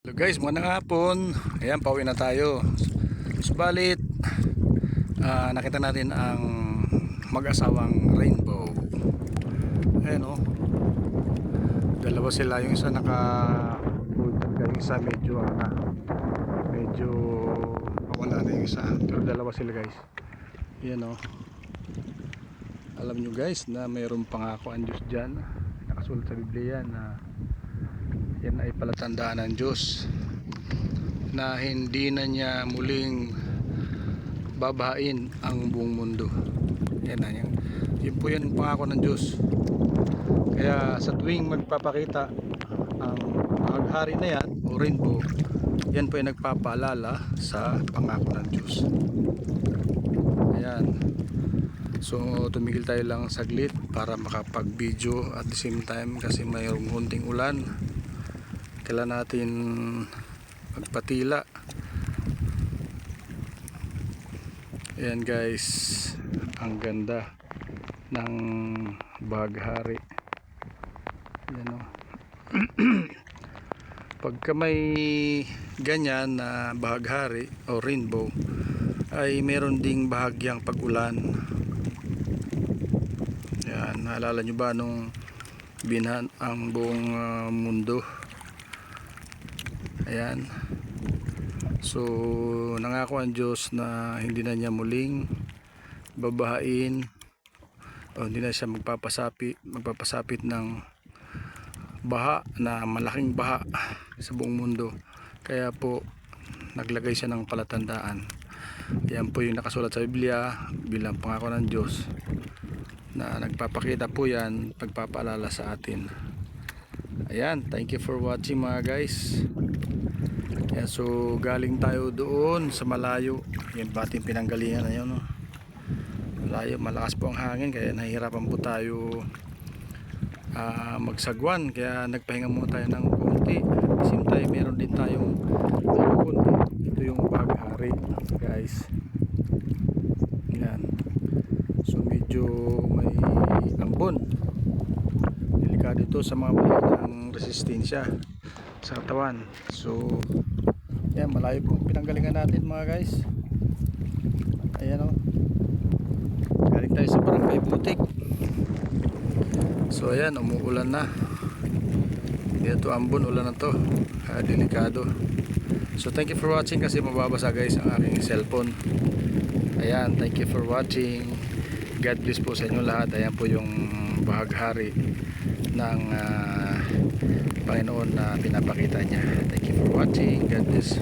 Hello guys, magandang hapon. Ayan, pauwi na tayo. Subalit, nakita natin ang mag-asawang rainbow. Ayan o. Dalawa sila. Yung isa naka-bultag, yung isa medyo wala na yung isa. Pero dalawa sila guys. Ayan o. Alam nyo guys na mayroon pangako ang Diyos dyan. Nakasulat sa Biblia na yan ay palatandaan ng Diyos na hindi na niya muling babahain ang buong mundo. Yan na yan. Yun po yan ang pangako ng Diyos. Kaya sa tuwing magpapakita ang paghari na yan o rainbow, yan po ay nagpapaalala sa pangako ng Diyos. Ayan. So tumigil tayo lang saglit para makapag video at the same time kasi mayroong konting ulan. Kailangan natin magpatila. Ayan guys, ang ganda ng baghari. Ayan o. Pagka may ganyan na baghari o rainbow ay meron ding bahagyang pag-ulan. Ayan, naalala nyo ba nung binahan ang buong mundo? Ayan. So nangako ang Diyos na hindi na niya muling babahain o hindi na siya magpapasapit ng baha, na malaking baha sa buong mundo. Kaya po naglagay siya ng palatandaan. Yan po yung nakasulat sa Biblia bilang pangako ng Diyos na nagpapakita po yan, pagpapaalala sa atin. Ayan, thank you for watching mga guys. Yan, so galing tayo doon sa malayo. Yan ba ating pinanggalingan na yun, no? Malayo, malakas po ang hangin kaya nahihirapan po tayo magsagwan, kaya nagpahinga muna tayo ng konti. At the same time meron din tayong konti. Ito yung baghari guys. Yan, so medyo may ambon, delikado ito sa mga ng resistensya sa katawan. So yan, malayo po pinanggalingan natin mga guys. Ayan o, galing tayo sa Barangay Butik. So ayan, umuulan na dito, ambon, ulan na to, delikado. So thank you for watching kasi mababasa guys ang aking cellphone. Ayan, thank you for watching. God bless po sa inyo lahat. Ayan po yung baghari ng Panginoon na pinapakita niya. Thank you for watching. God bless.